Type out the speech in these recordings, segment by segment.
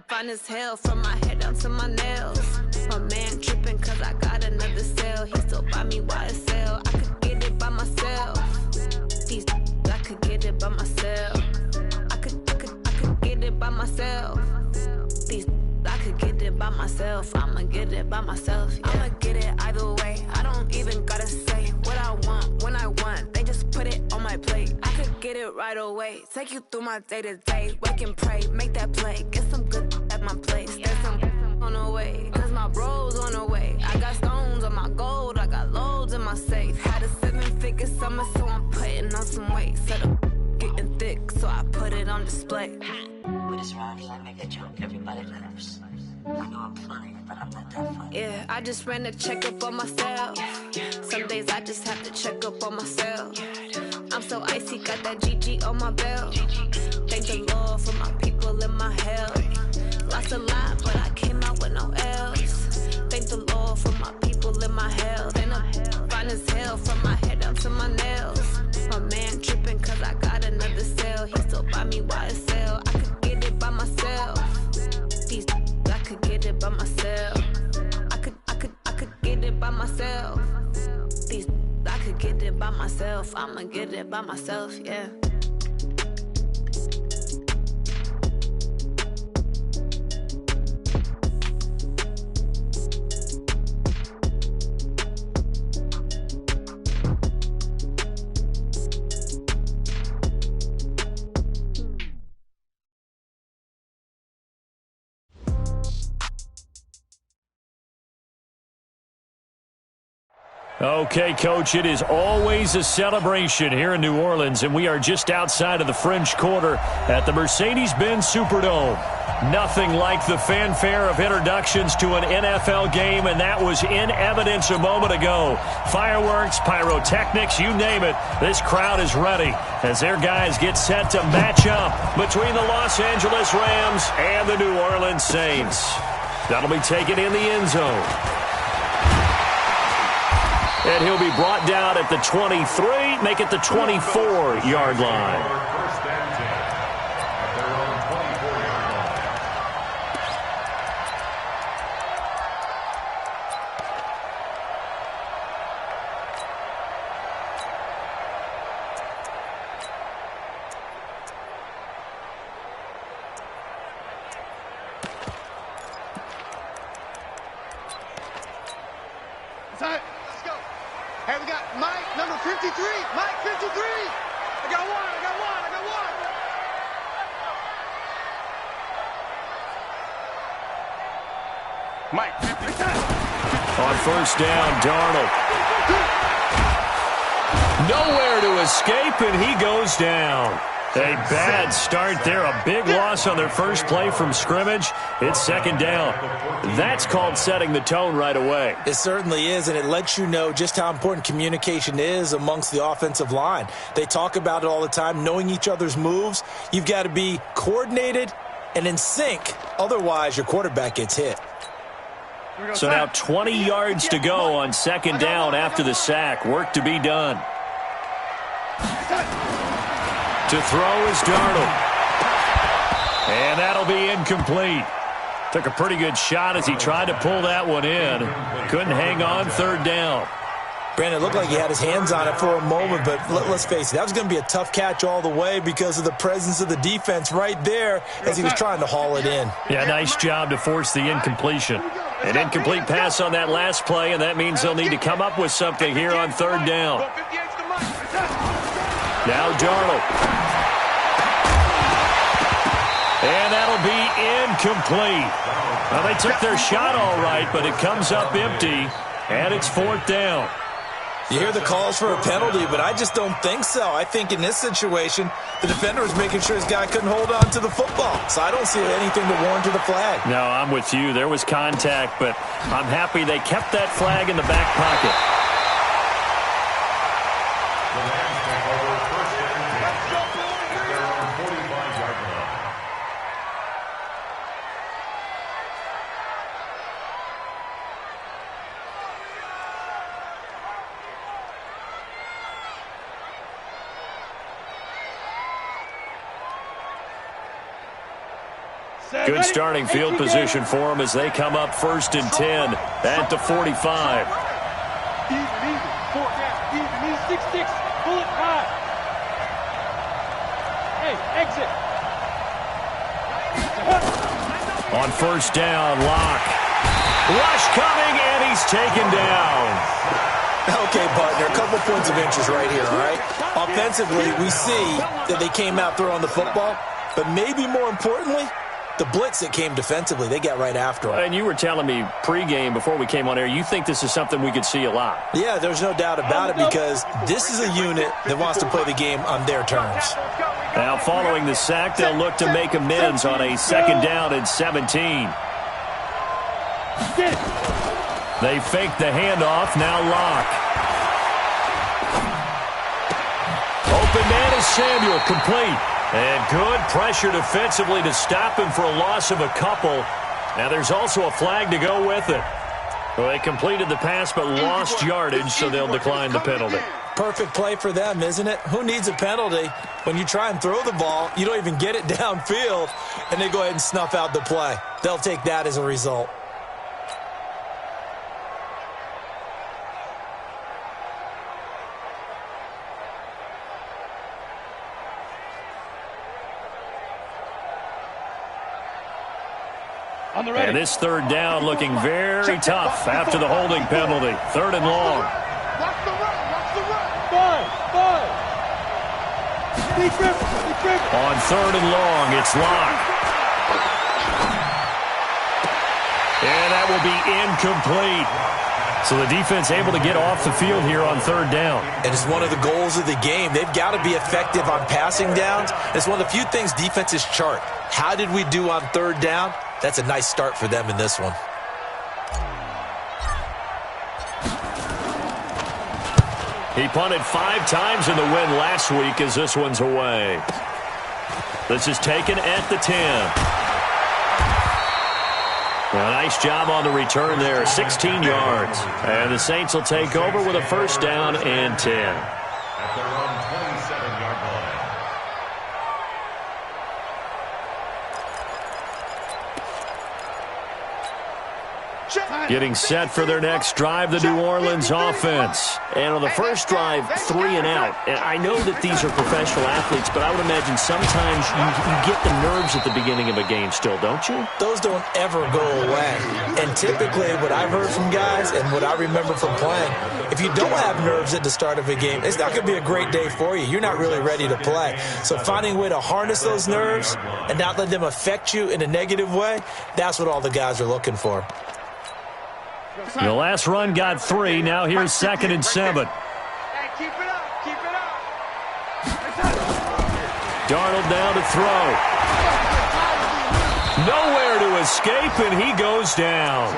fine as hell from my head down to my nails. My man tripping cause I got another sale. He still buy me YSL. I could get it by myself. These I could get it by myself. I could get it by myself. These I could get it by myself. I'ma get it by myself. Yeah. I'ma get it either way. I don't even gotta say what I want when I want. They just put it on my plate. I could get it right away. Take you through my day to day. Wake and pray, make that play. Get some good at my place. There's some on the way. Cause my bro's on the way. I got stones on my gold. I got loads in my safe. Had a 7-figure summer, so I'm putting on some weight. Set up getting thick, so I put it on display. With this rhymes, I make a joke, everybody laughs. I know I'm funny, but I'm not that funny. Yeah, I just ran a checkup on myself. Some days I just have to check up on myself. I'm so icy, got that GG on my belt. Thank the Lord for my people in my health. Lost a lot, but I came out with no else. Thank the Lord for my people in my health. And I'm fine as hell from my head down to my nails. My man tripping cause I got another sale. He still buy me YSL. I could get it by myself. These I could get it by myself. I could get it by myself. These I could get it by myself. I'ma get it by myself, yeah. Okay, Coach, it is always a celebration here in New Orleans, and we are just outside of the French Quarter at the Mercedes-Benz Superdome. Nothing like the fanfare of introductions to an NFL game, and that was in evidence a moment ago. Fireworks, pyrotechnics, you name it, this crowd is ready as their guys get set to match up between the Los Angeles Rams and the New Orleans Saints. That'll be taken in the end zone. And he'll be brought down at the 23, make it the 24-yard line. Hey, we got Mike, number 53. Mike, 53. I got one. Mike, 53. On first down, Darnold. Nowhere to escape, and he goes down. A bad start there. A big loss on their first play from scrimmage. It's second down. That's called setting the tone right away. It certainly is, and it lets you know just how important communication is amongst the offensive line. They talk about it all the time, knowing each other's moves. You've got to be coordinated and in sync. Otherwise, your quarterback gets hit. So now 20 yards to go on second down after the sack. Work to be done. To throw is Darnold. And that'll be incomplete. Took a pretty good shot as he tried to pull that one in. Couldn't hang on third down. Brandon, it looked like he had his hands on it for a moment, but let's face it, that was going to be a tough catch all the way because of the presence of the defense right there as he was trying to haul it in. Yeah, nice job to force the incompletion. An incomplete pass on that last play, and that means they'll need to come up with something here on third down. Now Darnold. And that'll be incomplete. Well, they took their shot all right, but it comes up empty, and it's fourth down. You hear the calls for a penalty, but I just don't think so. I think in this situation, the defender was making sure his guy couldn't hold on to the football. So I don't see anything to warrant the flag. No, I'm with you. There was contact, but I'm happy they kept that flag in the back pocket. Good starting field position for them as they come up 1st and 10 at the 45. Easy. 4 down. Easy. 6-6. Bullet high. Hey, exit. On 1st down, Locke. Rush coming, and he's taken down. Okay, partner, a couple points of interest right here, all right? Offensively, we see that they came out throwing the football, but maybe more importantly, the blitz that came defensively, they got right after him. And you were telling me pregame before we came on air, you think this is something we could see a lot. Yeah, there's no doubt about it because this is a unit that wants to play the game on their terms. Now, following the sack, they'll look to make amends on a 2nd down and 17. They fake the handoff, now Locke. Open man is Samuel, complete. And good pressure defensively to stop him for a loss of a couple. Now there's also a flag to go with it. Well, they completed the pass but lost yardage, so they'll decline the penalty. Perfect play for them, isn't it? Who needs a penalty? When you try and throw the ball, you don't even get it downfield, and they go ahead and snuff out the play. They'll take that as a result. And this 3rd down looking very tough after the holding penalty. 3rd and long. Watch the run. 5. On 3rd and long, it's Locke. And that will be incomplete. So the defense able to get off the field here on 3rd down. And it's one of the goals of the game. They've got to be effective on passing downs. It's one of the few things defenses chart. How did we do on 3rd down? That's a nice start for them in this one. He punted 5 times in the win last week as this one's away. This is taken at the 10. A nice job on the return there, 16 yards. And the Saints will take over with a 1st down and 10. At their own 27-yard line. Getting set for their next drive, the New Orleans offense. And on the first drive, 3 and out. And I know that these are professional athletes, but I would imagine sometimes you get the nerves at the beginning of a game still, don't you? Those don't ever go away. And typically what I've heard from guys and what I remember from playing, if you don't have nerves at the start of a game, it's not going to be a great day for you. You're not really ready to play. So finding a way to harness those nerves and not let them affect you in a negative way, that's what all the guys are looking for. The last run got 3. Now here's 2nd and 7. Hey, keep it up. Darnold down to throw. Nowhere to escape, and he goes down.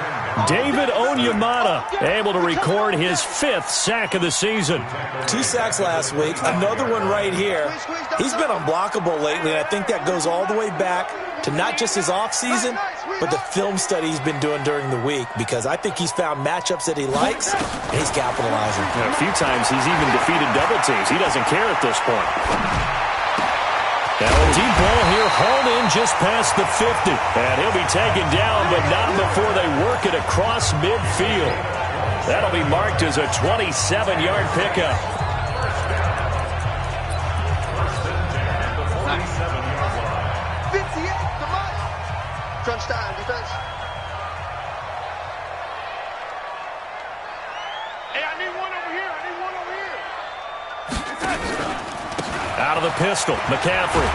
David Onyemata able to record his 5th sack of the season. 2 sacks last week, another one right here. He's been unblockable lately, and I think that goes all the way back to not just his offseason, but the film study he's been doing during the week, because I think he's found matchups that he likes, and he's capitalizing. A few times he's even defeated double teams. He doesn't care at this point. Now a deep ball here, hauled in just past the 50. And he'll be taken down, but not before they work it across midfield. That'll be marked as a 27-yard pickup. Crunch time, defense. Hey, I need one over here. Out of the pistol, McCaffrey.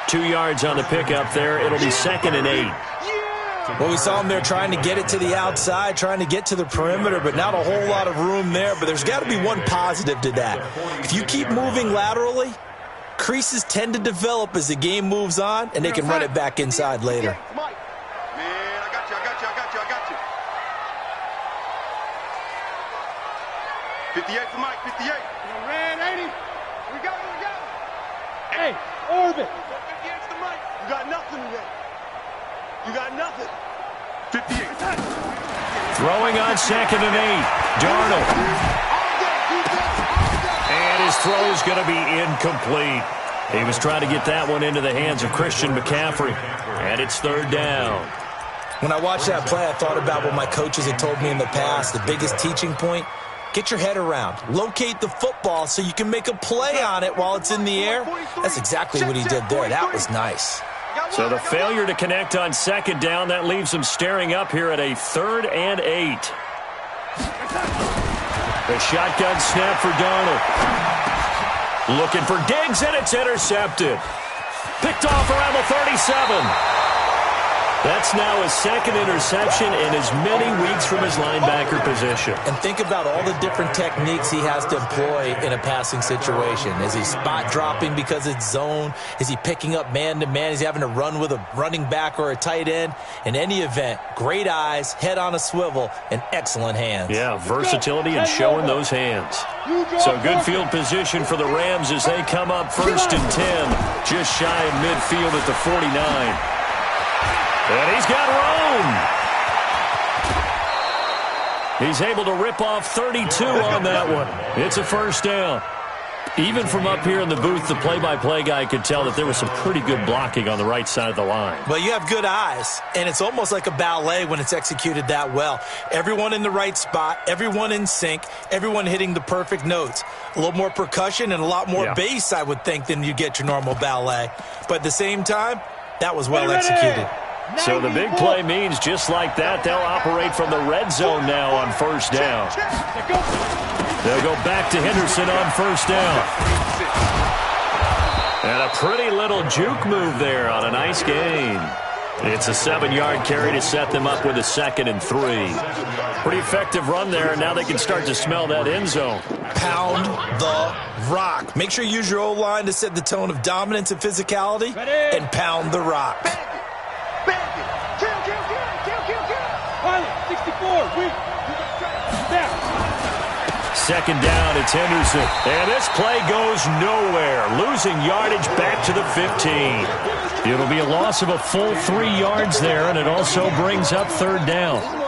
2 yards on the pickup there. It'll be 2nd and 8. Well, we saw him there trying to get it to the outside, trying to get to the perimeter, but not a whole lot of room there. But there's got to be one positive to that. If you keep moving laterally, creases tend to develop as the game moves on, and they can run it back inside later. Man, I got you. 58 for Mike, 58. Ran 80. We got it. Hey, orbit. 58 to Mike. You got nothing today. You got nothing. 58. Throwing on 2nd and 8. Darnold. And his throw is going to be incomplete. He was trying to get that one into the hands of Christian McCaffrey. And it's third down. When I watched that play, I thought about what my coaches had told me in the past. The biggest teaching point, get your head around. Locate the football so you can make a play on it while it's in the air. That's exactly what he did there. That was nice. So the failure to connect on second down, that leaves him staring up here at a 3rd and 8. The shotgun snap for Darnold. Looking for Diggs, and it's intercepted. Picked off around the 37. That's now his 2nd interception in as many weeks from his linebacker position. And think about all the different techniques he has to employ in a passing situation. Is he spot dropping because it's zone? Is he picking up man-to-man? Is he having to run with a running back or a tight end? In any event, great eyes, head on a swivel, and excellent hands. Yeah, versatility and showing those hands. So good field position for the Rams as they come up 1st and 10, just shy of midfield at the 49. And he's got room. He's able to rip off 32 on that one. It's a 1st down. Even from up here in the booth, the play-by-play guy could tell that there was some pretty good blocking on the right side of the line. Well, you have good eyes, and it's almost like a ballet when it's executed that well. Everyone in the right spot, everyone in sync, everyone hitting the perfect notes. A little more percussion and a lot more bass, I would think, than you get your normal ballet. But at the same time, that was well executed. So the big play means just like that, they'll operate from the red zone now on 1st down. They'll go back to Henderson on 1st down. And a pretty little juke move there on a nice gain. It's a 7-yard carry to set them up with a 2nd and 3. Pretty effective run there, and now they can start to smell that end zone. Pound the rock. Make sure you use your O-line to set the tone of dominance and physicality, and pound the rock. 2nd down, it's Henderson. And this play goes nowhere. Losing yardage back to the 15. It'll be a loss of a full 3 yards there, and it also brings up 3rd down.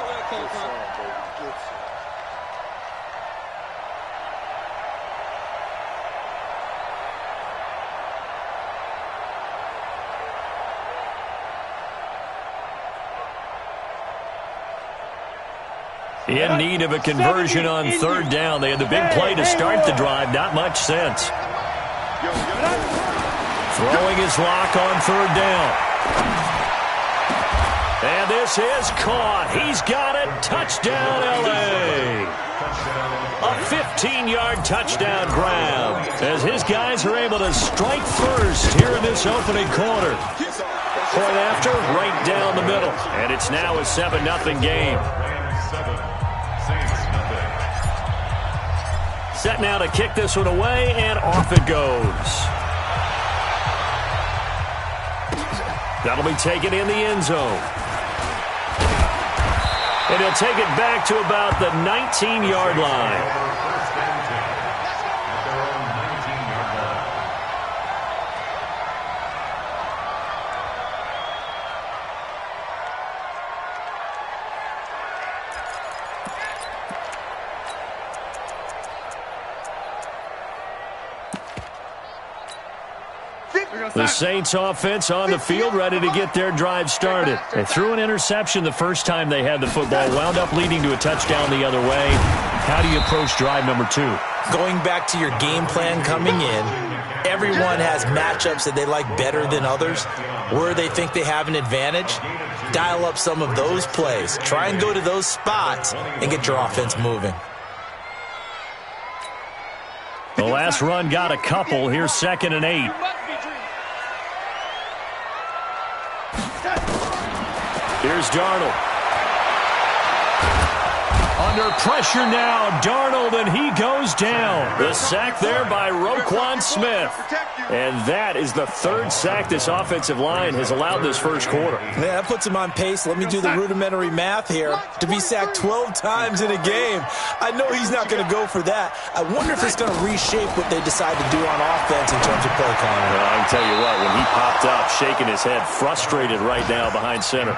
In need of a conversion on 3rd down. They had the big play to start the drive. Not much sense. Throwing his lock on 3rd down. And this is caught. He's got it. Touchdown, L.A. A 15-yard touchdown grab as his guys are able to strike first here in this opening quarter. Point after, right down the middle. And it's now a 7-0 game. Set now to kick this one away, and off it goes. That'll be taken in the end zone. And he'll take it back to about the 19-yard line. The Saints offense on the field, ready to get their drive started. They threw an interception the first time they had the football, wound up leading to a touchdown the other way. How do you approach drive number 2? Going back to your game plan coming in, everyone has matchups that they like better than others. Where they think they have an advantage, dial up some of those plays. Try and go to those spots and get your offense moving. The last run got a couple. Here's 2nd and 8. Here's Darnold. Under pressure now, Darnold, and he goes down. The sack there by Roquan Smith. And that is the 3rd sack this offensive line has allowed this first quarter. Yeah, that puts him on pace. Let me do the rudimentary math here. To be sacked 12 times in a game, I know he's not going to go for that. I wonder if it's going to reshape what they decide to do on offense in terms of play calling. Well, I can tell you what, when he popped up, shaking his head, frustrated right now behind center.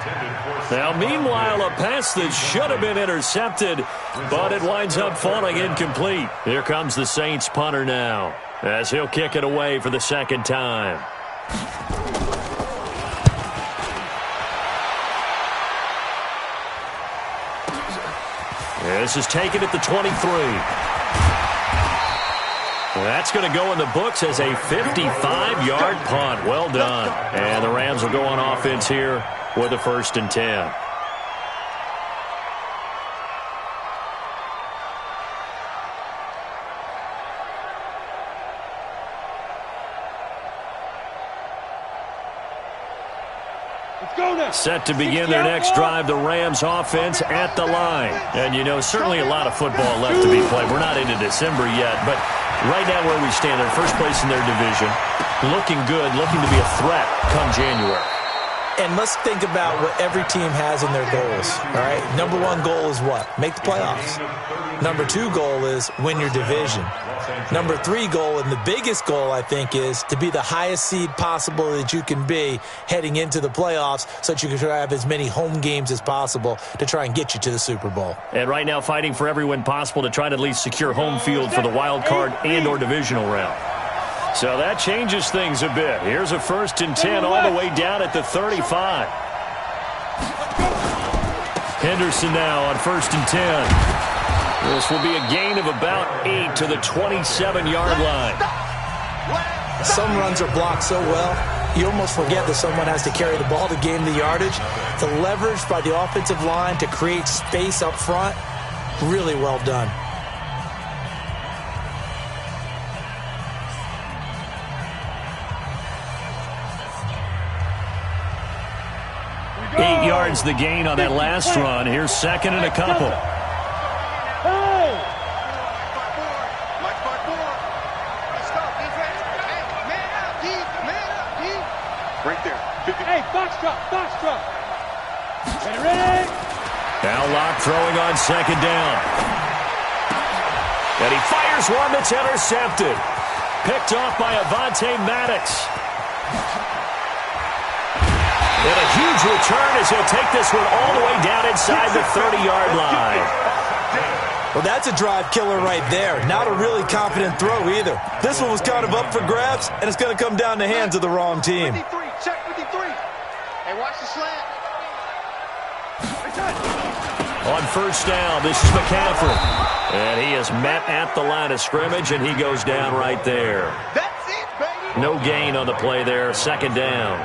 Now, meanwhile, a pass that should have been intercepted, but it winds up falling incomplete. Here comes the Saints punter now. as he'll kick it away for the second time. This is taken at the 23. That's going to go in the books as a 55-yard punt. Well done. And the Rams will go on offense here with a 1st and 10. Set to begin their next drive, the Rams offense at the line. And, you know, certainly a lot of football left to be played. We're not into December yet, but right now where we stand, they're first place in their division, looking good, looking to be a threat come January. And let's think about what every team has in their goals, all right? Number 1 goal is what? Make the playoffs. Number 2 goal is win your division. Number 3 goal, and the biggest goal, I think, is to be the highest seed possible that you can be heading into the playoffs so that you can have as many home games as possible to try and get you to the Super Bowl. And right now fighting for every win possible to try to at least secure home field for the wild card and or divisional round. So that changes things a bit. Here's a 1st and 10 all the way down at the 35. Henderson now on 1st and 10. This will be a gain of about 8 to the 27-yard line. Some runs are blocked so well, you almost forget that someone has to carry the ball to gain the yardage. The leverage by the offensive line to create space up front, really well done. Eight yards the gain on that last run. Here's 2nd and a couple. Right there. Hey, box drop. Ready. Now Locke throwing on 2nd down. And he fires one that's intercepted. Picked off by Avonte Maddox. And a huge return as he'll take this one all the way down inside the 30-yard line. Well, that's a drive killer right there. Not a really confident throw either. This one was kind of up for grabs, and it's going to come down the hands of the wrong team. 53, check 53. Hey, watch the slant. On 1st down, this is McCaffrey. And he is met at the line of scrimmage, and he goes down right there. That's it, baby. No gain on the play there, 2nd down.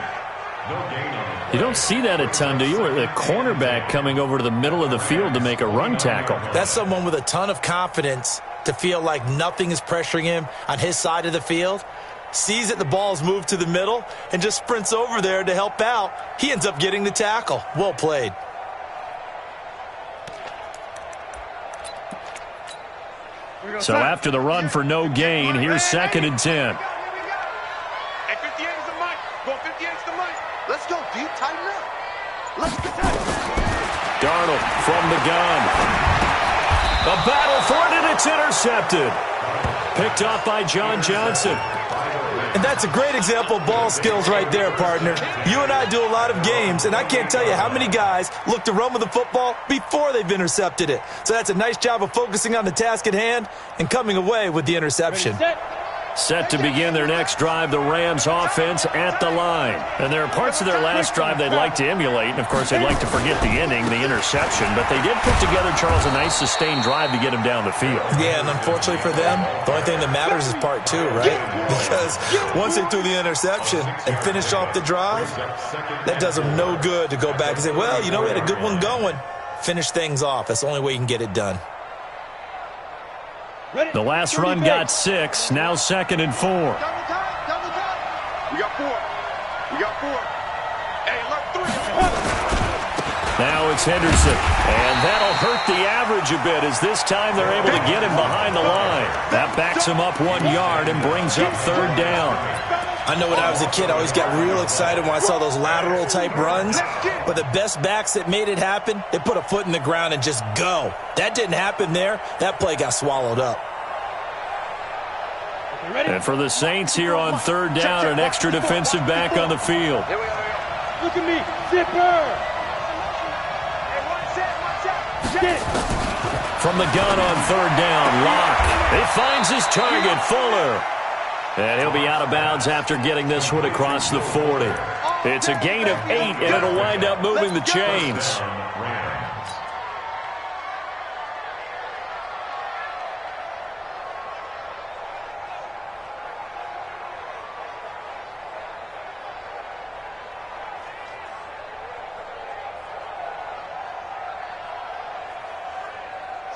You don't see that a ton, do you? A cornerback coming over to the middle of the field to make a run tackle. That's someone with a ton of confidence to feel like nothing is pressuring him on his side of the field. Sees that the ball's moved to the middle and just sprints over there to help out. He ends up getting the tackle. Well played. So after the run for no gain, here's 2nd and 10. Hey, 58 is the mic. Go 58 is the mic. Let's go, D. Tighten up. Let's go. Darnold from the gun. A battle for it, and it's intercepted. Picked off by John Johnson. And that's a great example of ball skills right there, partner. You and I do a lot of games, and I can't tell you how many guys look to run with the football before they've intercepted it. So that's a nice job of focusing on the task at hand and coming away with the interception. Set to begin their next drive, the Rams offense at the line. And there are parts of their last drive they'd like to emulate. And, of course, they'd like to forget the ending, the interception. But they did put together, Charles, a nice sustained drive to get him down the field. Yeah, and unfortunately for them, the only thing that matters is part 2, right? Because once they threw the interception and finished off the drive, that does them no good to go back and say, well, you know, we had a good one going. Finish things off. That's the only way you can get it done. The last run got 6, now 2nd and 4. Double time. We got 4. Hey, look, 3. Now it's Henderson, and that'll hurt the average a bit as this time they're able to get him behind the line. That backs him up 1 yard and brings up 3rd down. I know when I was a kid, I always got real excited when I saw those lateral-type runs. But the best backs that made it happen, they put a foot in the ground and just go. That didn't happen there. That play got swallowed up. And for the Saints here on 3rd down, an extra defensive back on the field. Here we go. Look at me. Zipper. Hey, watch out. From the gun on 3rd down, Locke. He finds his target, Fuller. And he'll be out of bounds after getting this one across the 40. It's a gain of 8, and it'll wind up moving the chains.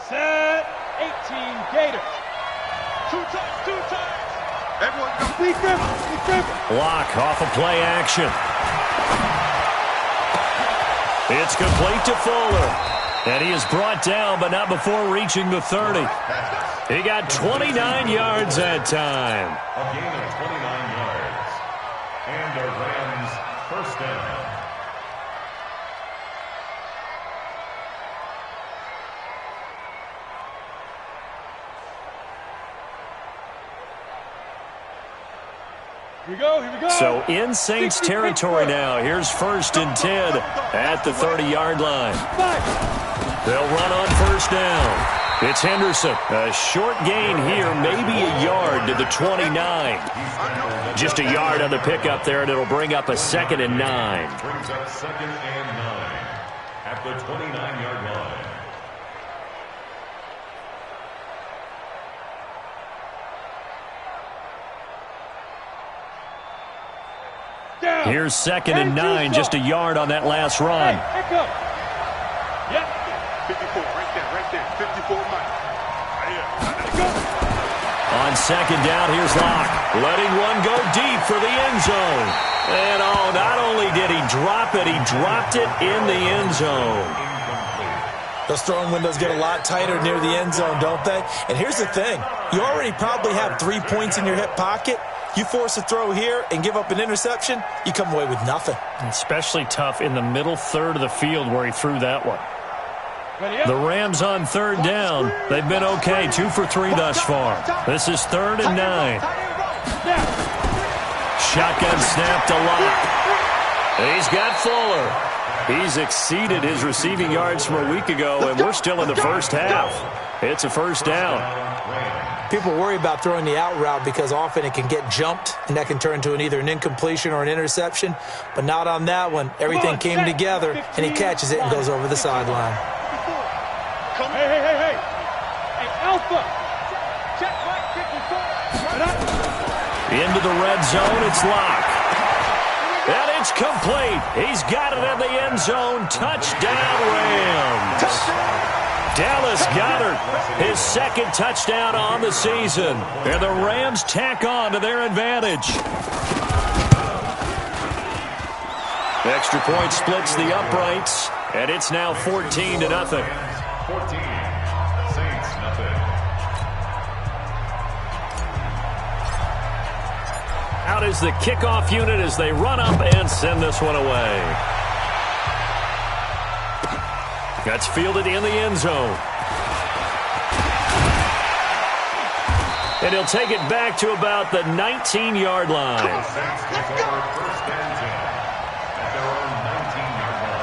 Set 18 Gator. Two times. Everyone come. Be careful. Block off of play action. It's complete to Fuller. And he is brought down, but not before reaching the 30. He got 29 yards that time. A gain of 29 yards. And the Rams first down. Here we go. So in Saints territory now. Here's 1st and 10 at the 30-yard line. They'll run on first down. It's Henderson. A short gain here, maybe a yard to the 29. Just a yard on the pickup there, and it'll bring up a 2nd and 9. Brings up 2nd and 9 at the 29-yard line. Here's 2nd and 9, just a yard on that last run. Hey, go. Yep. 54, right there. 54 Mike. On 2nd down, here's Locke. Letting one go deep for the end zone. And not only did he drop it, he dropped it in the end zone. Those throwing windows get a lot tighter near the end zone, don't they? And here's the thing. You already probably have 3 points in your hip pocket. You force a throw here and give up an interception, you come away with nothing. Especially tough in the middle third of the field where he threw that one. The Rams on 3rd down. They've been okay, 2 for 3 thus far. This is 3rd and 9. Shotgun snap to Locke. He's got Fuller. He's exceeded his receiving yards from a week ago, and we're still in the first half. It's a first down. People worry about throwing the out route because often it can get jumped, and that can turn into either an incompletion or an interception. But not on that one. Everything came together, and he catches it and goes over the sideline. Hey. Hey, Alpha. Check right, 54. Into the red zone, it's Locke. And it's complete. He's got it in the end zone. Touchdown, Rams. Dallas Goedert, his 2nd touchdown on the season. And the Rams tack on to their advantage. Extra point splits the uprights, and it's now 14-0. 14. Saints, nothing. Out is the kickoff unit as they run up and send this one away. That's fielded in the end zone. And he'll take it back to about the 19-yard line. Saints take over 1st and 10 at their own 19-yard line.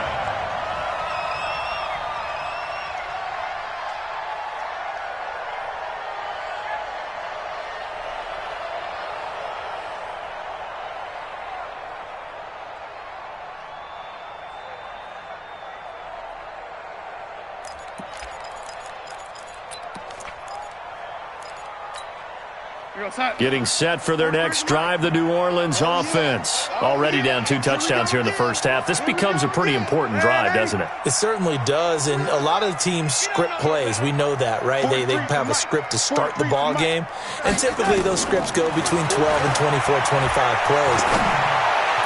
Getting set for their next drive, the New Orleans offense. Already down 2 touchdowns here in the first half. This becomes a pretty important drive, doesn't it? It certainly does, and a lot of teams script plays. We know that, right? They have a script to start the ball game, and typically those scripts go between 12 and 24, 25 plays.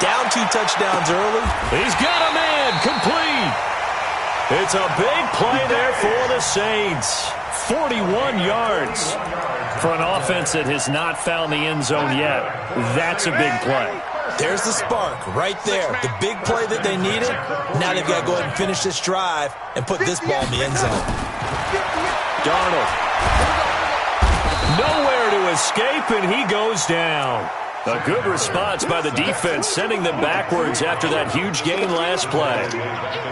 Down 2 touchdowns early. He's got a man, complete. It's a big play there for the Saints. 41 yards. For an offense that has not found the end zone yet, that's a big play. There's the spark right there. The big play that they needed. Now they've got to go ahead and finish this drive and put this ball in the end zone. Darnold. Nowhere to escape, and he goes down. A good response by the defense, sending them backwards after that huge gain last play.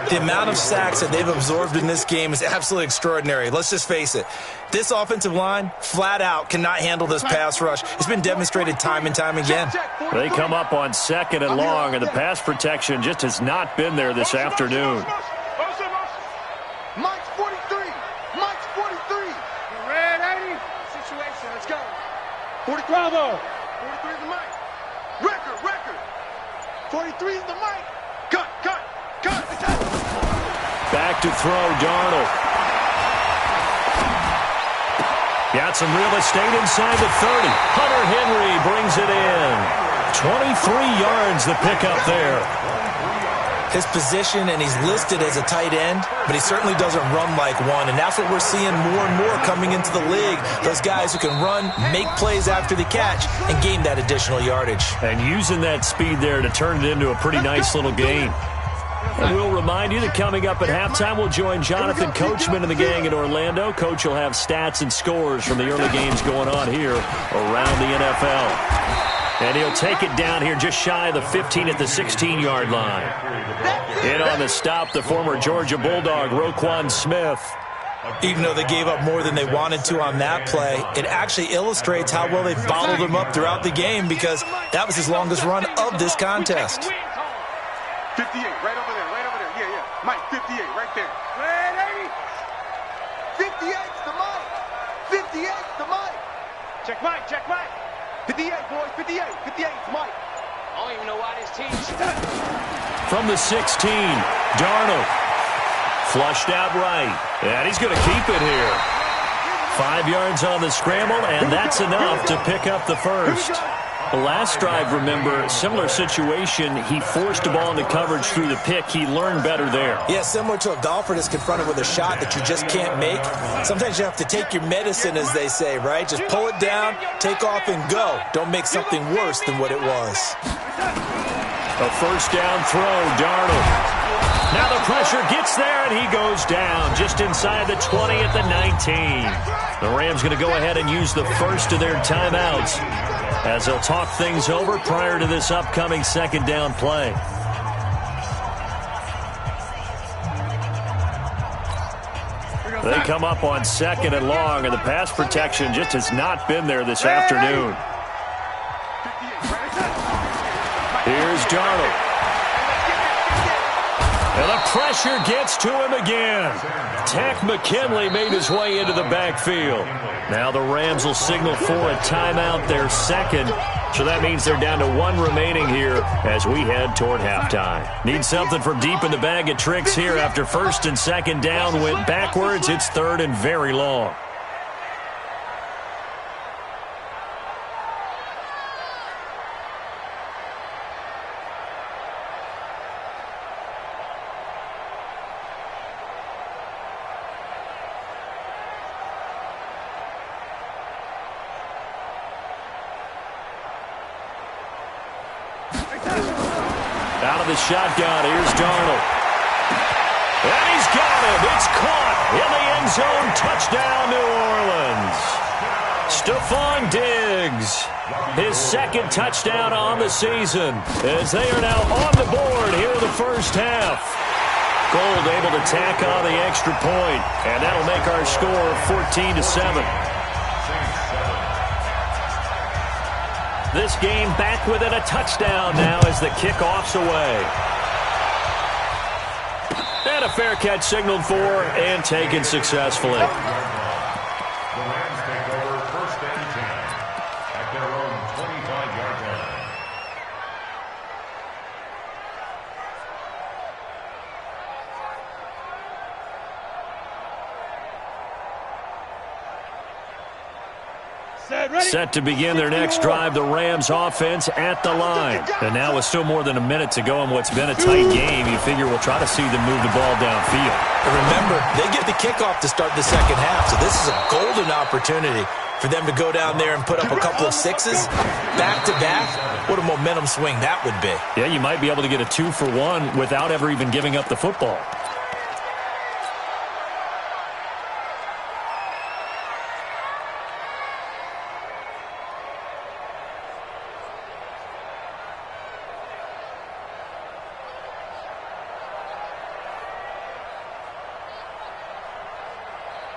The amount of sacks that they've absorbed in this game is absolutely extraordinary. Let's just face it. This offensive line, flat out, cannot handle this pass rush. It's been demonstrated time and time again. They come up on 2nd and long, and the pass protection just has not been there this afternoon. Mike's 43. Mike's 43. Red 80. Situation, let's go. 43. Bravo. 43 is the Mike. Record. 43 is the Mike. Cut. Back to throw, Darnold. Got some real estate inside the 30. Hunter Henry brings it in. 23 yards the pickup there. His position, and he's listed as a tight end, but he certainly doesn't run like one, and that's what we're seeing more and more coming into the league. Those guys who can run, make plays after the catch, and gain that additional yardage. And using that speed there to turn it into a pretty nice little game. And we'll remind you that coming up at halftime, we'll join Jonathan Coachman and the gang in Orlando. Coach will have stats and scores from the early games going on here around the NFL. And he'll take it down here just shy of the 15 at the 16-yard line. In on the stop, the former Georgia Bulldog, Roquan Smith. Even though they gave up more than they wanted to on that play, it actually illustrates how well they've bottled him up throughout the game, because that was his longest run of this contest. 58, right over there. Yeah. Mike, 58, right there. Red 80. 58's the Mike. 58's the Mike. Check Mike. 58, boys. 58. 58's Mike. I don't even know why this team. From the 16, Darnold. Flushed out right. And he's going to keep it here. 5 yards on the scramble, and that's enough to pick up the first. The last drive, remember, similar situation. He forced the ball into coverage through the pick. He learned better there. Yeah, similar to a golfer that's confronted with a shot that you just can't make. Sometimes you have to take your medicine, as they say, right? Just pull it down, take off, and go. Don't make something worse than what it was. A first down throw, Darnold. Now the pressure gets there, and he goes down just inside the 20 at the 19. The Rams going to go ahead and use the first of their timeouts as they'll talk things over prior to this upcoming second down play. They come up on 2nd and long, and the pass protection just has not been there this afternoon. Here's Darnold. And the pressure gets to him again. Takk McKinley made his way into the backfield. Now the Rams will signal for a timeout, their second. So that means they're down to 1 remaining here as we head toward halftime. Need something from deep in the bag of tricks here after 1st and 2nd down went backwards. It's 3rd and very long. Out of the shotgun, here's Darnold. And he's got it. It's caught in the end zone. Touchdown, New Orleans. Stephon Diggs, his 2nd touchdown on the season, as they are now on the board here in the first half. Gold able to tack on the extra point, and that'll make our score 14-7. This game back within a touchdown now as the kickoff's away. And a fair catch signaled for and taken successfully. The Rams take over 1st and 10 at their own 25-yard line. Set to begin their next drive, the Rams offense at the line. And now with still more than a minute to go in what's been a tight game, you figure we'll try to see them move the ball downfield. And remember, they get the kickoff to start the second half, so this is a golden opportunity for them to go down there and put up a couple of sixes back-to-back. What a momentum swing that would be. Yeah, you might be able to get a 2-for-1 without ever even giving up the football.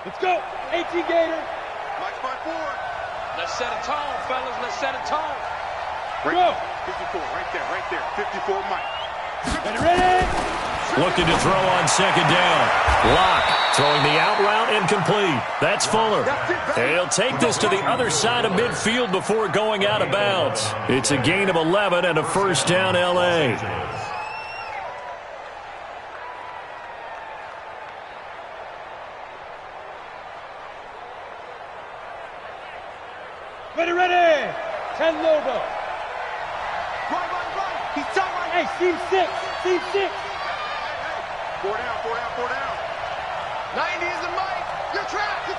Let's go. 18 Gator. Mike's my forward. Let's set a tone, fellas. Let's set a tone. Right, Go. 54, right there. 54, Mike. Ready? Looking to throw on second down. Locke throwing the out route incomplete. That's Fuller. And he'll take this to the other side of midfield before going out of bounds. It's a gain of 11 and a first down, L.A. Ready. 10 logo. Right. He's tight right. Hey, seam 6. Seam 6. Four down. 90 is the Mike. You're trapped.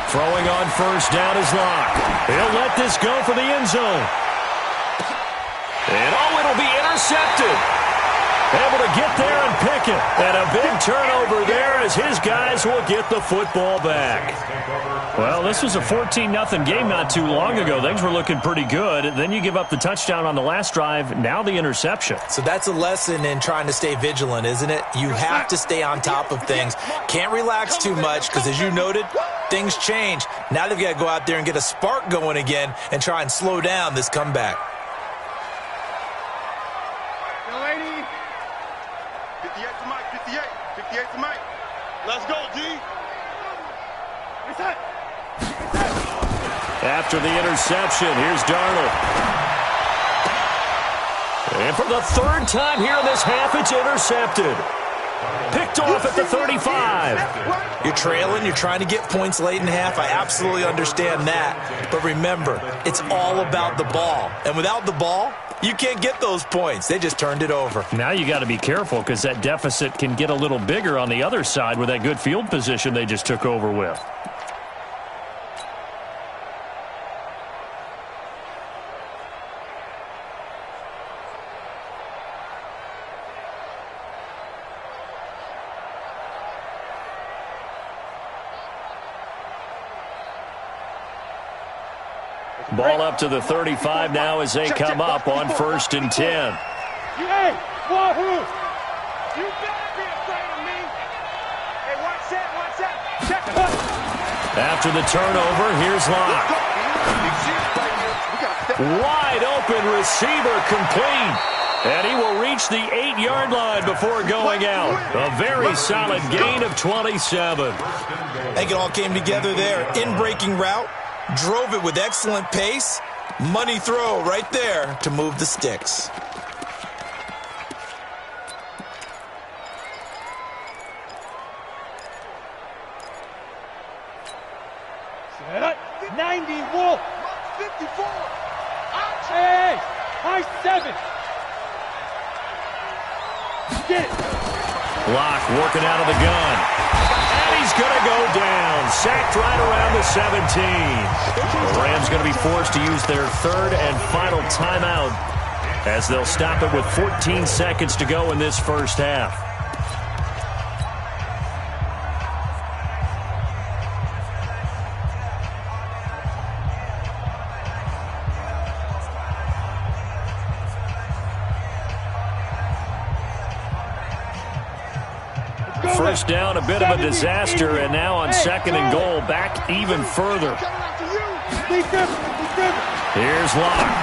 Throwing on first down is Locke. He'll let this go for the end zone. And it'll be intercepted. Able to get there and pick it. And a big turnover there as his guys will get the football back. Well, this was a 14-0 game not too long ago. Things were looking pretty good. Then you give up the touchdown on the last drive. Now the interception. So that's a lesson in trying to stay vigilant, isn't it? You have to stay on top of things. Can't relax too much because, as you noted, things change. Now they've got to go out there and get a spark going again and try and slow down this comeback. 58 to Mike. 58 to Mike. Let's go, G. After the interception, here's Darnold. And for the third time here in this half, it's intercepted. Picked off at the 35. You're trailing. You're trying to get points late in half. I absolutely understand that. But remember, it's all about the ball. And without the ball, you can't get those points. They just turned it over. Now you got to be careful because that deficit can get a little bigger on the other side with that good field position they just took over with. Ball up to the 35 now as they come up on 1st and 10. Hey, Wahoo! You better be afraid of me. Hey, watch that. Check it. After the turnover, here's Locke. Wide open receiver complete. And he will reach the 8-yard line before going out. A very solid gain of 27. I think it all came together there. In-breaking route. Drove it with excellent pace. Money throw right there to move the sticks. Set up. 90 Wolf. 54. Hey, high 7. Get it. Locke working out of the gun. And he's going to go down. Sacked right around the 17. The Rams going to be forced to use their third and final timeout as they'll stop it with 14 seconds to go in this first half. First down, a bit of a disaster, and now on 2nd and goal, back even further. Here's Locke.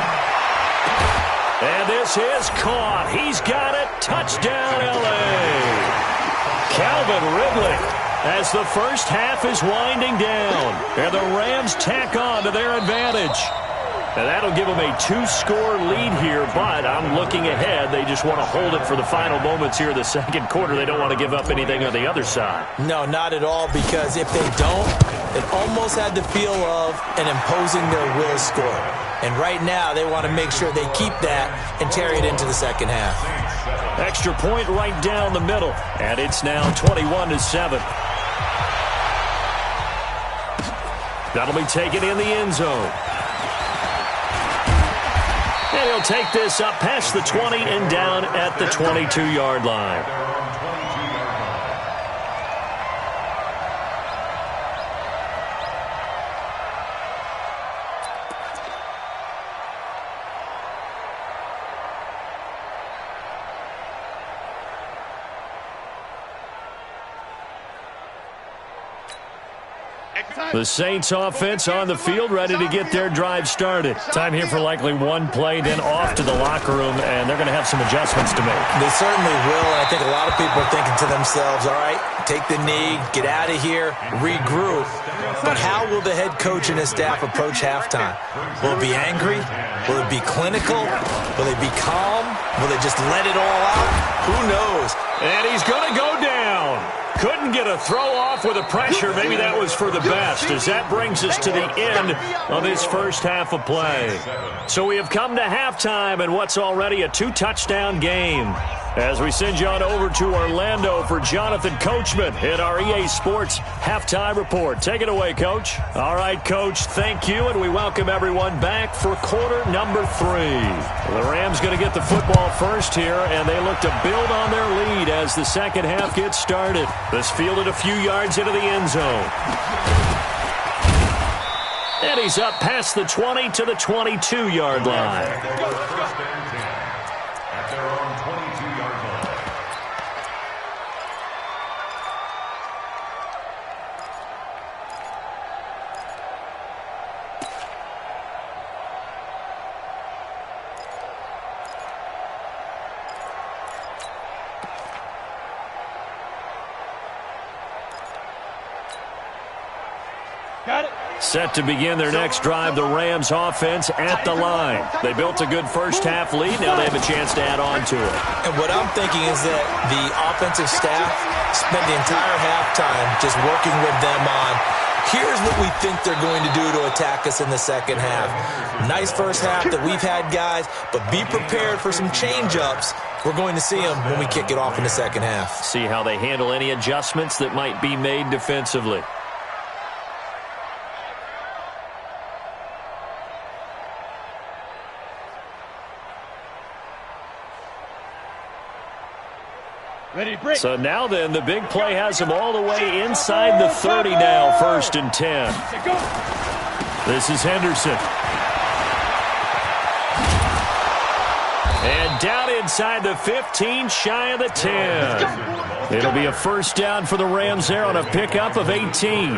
And this is caught. He's got it. Touchdown, L.A. Calvin Ridley as the first half is winding down. And the Rams tack on to their advantage. And that'll give them a 2-score lead here, but I'm looking ahead. They just want to hold it for the final moments here in the second quarter. They don't want to give up anything on the other side. No, not at all, because if they don't, it almost had the feel of an imposing their will score. And right now, they want to make sure they keep that and carry it into the second half. Extra point right down the middle, and it's now 21-7. That'll be taken in the end zone. And he'll take this up past the 20 and down at the 22-yard line. The Saints offense on the field, ready to get their drive started. Time here for likely one play, then off to the locker room, and they're going to have some adjustments to make. They certainly will, and I think a lot of people are thinking to themselves, all right, take the knee, get out of here, regroup. But how will the head coach and his staff approach halftime? Will it be angry? Will it be clinical? Will they be calm? Will they just let it all out? Who knows? And he's going to go down. Couldn't get a throw off with the pressure. Maybe that was for the best, as that brings us to the end of this first half of play. So we have come to halftime in what's already a 2-touchdown game. As we send you on over to Orlando for Jonathan Coachman in our EA Sports Halftime Report. Take it away, Coach. All right, Coach, thank you, and we welcome everyone back for quarter number 3. The Rams going to get the football first here, and they look to build on their lead as the second half gets started. This fielded a few yards into the end zone. And he's up past the 20 to the 22-yard line. At their own 22-yard line. Got it. Set to begin their next drive, the Rams offense at the line. They built a good first half lead. Now they have a chance to add on to it. And what I'm thinking is that the offensive staff spent the entire halftime just working with them on, here's what we think they're going to do to attack us in the second half. Nice first half that we've had, guys, but be prepared for some change-ups. We're going to see them when we kick it off in the second half. See how they handle any adjustments that might be made defensively. Ready to break. So now then, the big play has them all the way inside the 30 now, 1st and 10. This is Henderson. And down inside the 15, shy of the 10. It'll be a first down for the Rams there on a pickup of 18.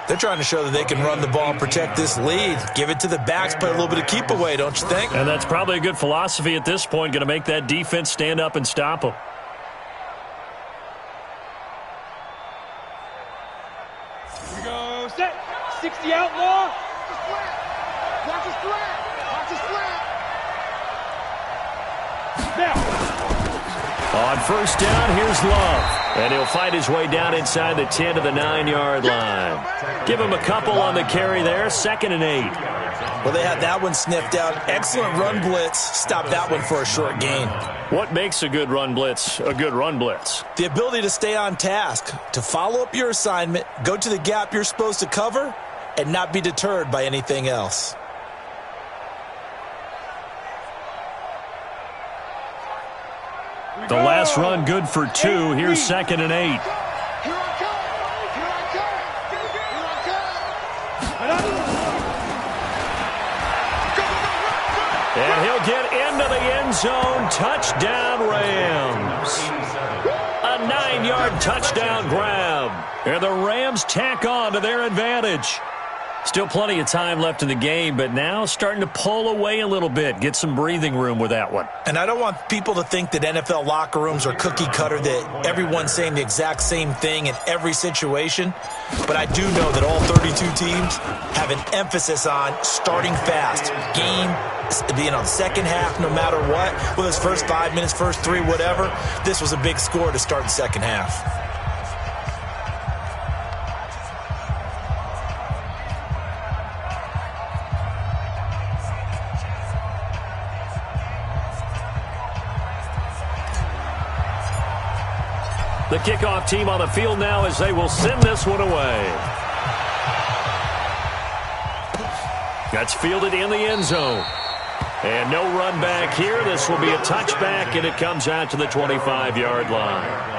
They're trying to show that they can run the ball and protect this lead. Give it to the backs, play a little bit of keep away, don't you think? And that's probably a good philosophy at this point, going to make that defense stand up and stop them. We go set. 60 outlaw. Watch his flat. Watch his flat. Now. On first down, here's Love. And he'll fight his way down inside the 10 to the 9-yard line. Give him a couple on the carry there, 2nd and 8. Well, they had that one sniffed out. Excellent run blitz. Stop that one for a short gain. What makes a good run blitz a good run blitz? The ability to stay on task, to follow up your assignment, go to the gap you're supposed to cover, and not be deterred by anything else. The last run good for 2. Here's 2nd and 8. Here I come. Here I come. Here I come. And he'll get into the end zone. Touchdown, Rams. A 9-yard touchdown grab. And the Rams tack on to their advantage. Still plenty of time left in the game, but now starting to pull away a little bit. Get some breathing room with that one. And I don't want people to think that NFL locker rooms are cookie cutter, that everyone's saying the exact same thing in every situation. But I do know that all 32 teams have an emphasis on starting fast. Game, second half, no matter what. Whether it's first 5 minutes, first 3, whatever. This was a big score to start the second half. The kickoff team on the field now as they will send this one away. That's fielded in the end zone. And no run back here. This will be a touchback, and it comes out to the 25-yard line.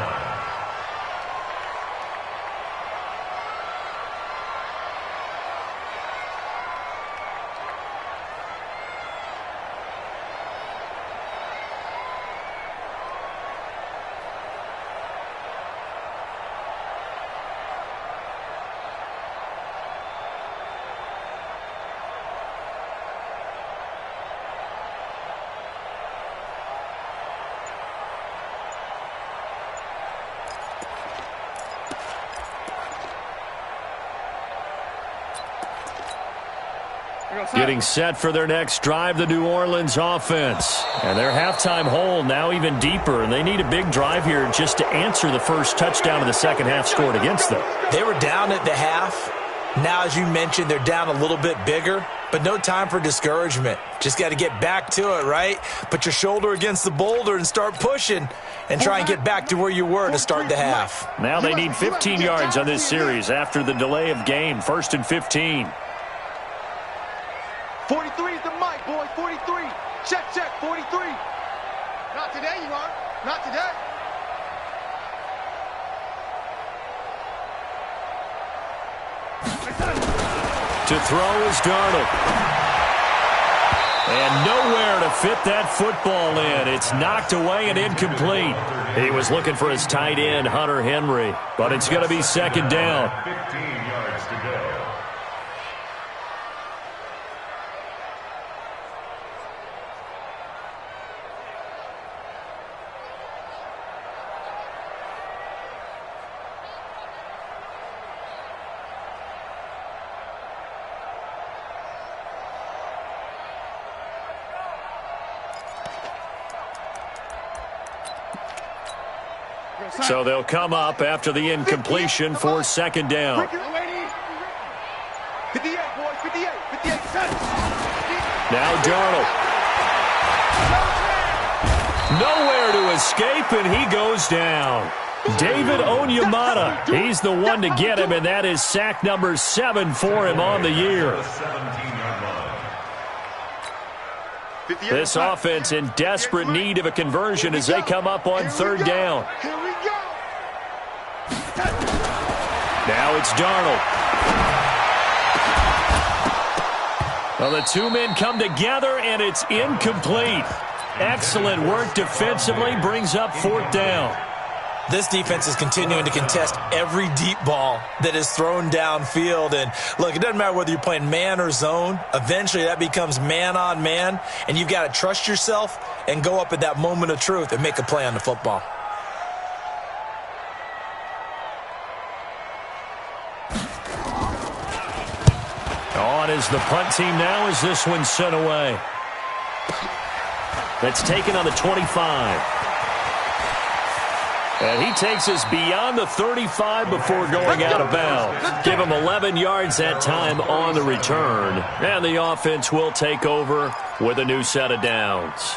Getting set for their next drive, the New Orleans offense. And their halftime hole now even deeper, and they need a big drive here just to answer the first touchdown of the second half scored against them. They were down at the half. Now, as you mentioned, they're down a little bit bigger, but no time for discouragement. Just got to get back to it, right? Put your shoulder against the boulder and start pushing and try and get back to where you were to start the half. Now they need 15 yards on this series after the delay of game. 1st and 15. 43 is the mic, boy. 43. Check, 43. Not today, you are. Not today. To throw is Darnold. And nowhere to fit that football in. It's knocked away and incomplete. He was looking for his tight end, Hunter Henry, but it's going to be second down. 15 yards to go. So they'll come up after the incompletion for second down. 58, boy. 58. 58. Now Darnold. Nowhere to escape, and he goes down. David Onyemata, he's the one to get him, and that is sack number 7 for him on the year. This offense in desperate need of a conversion as they come up on third down. Here we go. Now it's Darnold. Well, the two men come together, and it's incomplete. Excellent work defensively, brings up fourth down. This defense is continuing to contest every deep ball that is thrown downfield. And, look, it doesn't matter whether you're playing man or zone. Eventually, that becomes man on man, and you've got to trust yourself and go up at that moment of truth and make a play on the football. On is the punt team now as this one's sent away. That's taken on the 25. And he takes us beyond the 35 before going out of bounds. Give him 11 yards that time on the return. And the offense will take over with a new set of downs.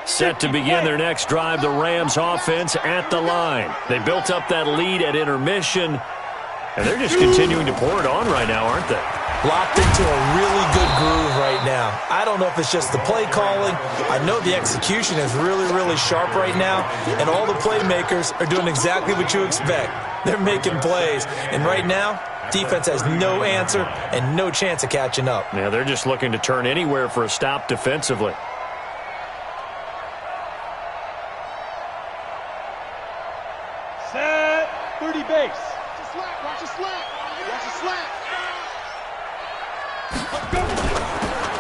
Set to begin their next drive, the Rams offense at the line. They built up that lead at intermission, and they're just continuing to pour it on right now, aren't they? Locked into a really good groove right now. I don't know if it's just the play calling. I know the execution is really, really sharp right now, and all the playmakers are doing exactly what you expect. They're making plays, and right now, defense has no answer and no chance of catching up. Yeah, they're just looking to turn anywhere for a stop defensively. Set 30 base. Watch the slap. Watch the slap. Watch the slap.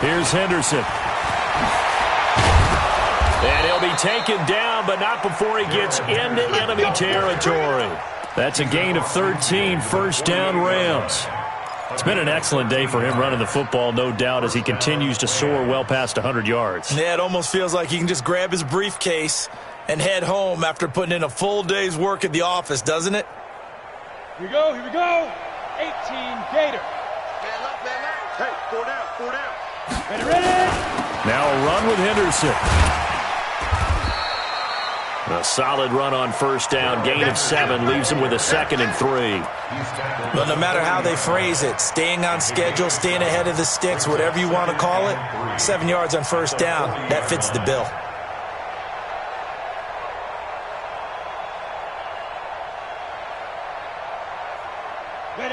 Here's Henderson. And he'll be taken down, but not before he gets into enemy territory. That's a gain of 13, first down Rams. It's been an excellent day for him running the football, no doubt, as he continues to soar well past 100 yards. Yeah, it almost feels like he can just grab his briefcase and head home after putting in a full day's work at the office, doesn't it? Here we go. 18 Gator. Man up, man up. Hey, 4 down, 4 down. Ready. Now a run with Henderson. A solid run on first down, gain of 7, leaves him with a 2nd and 3. But no matter how they phrase it, staying on schedule, staying ahead of the sticks, whatever you want to call it, 7 yards on first down, that fits the bill.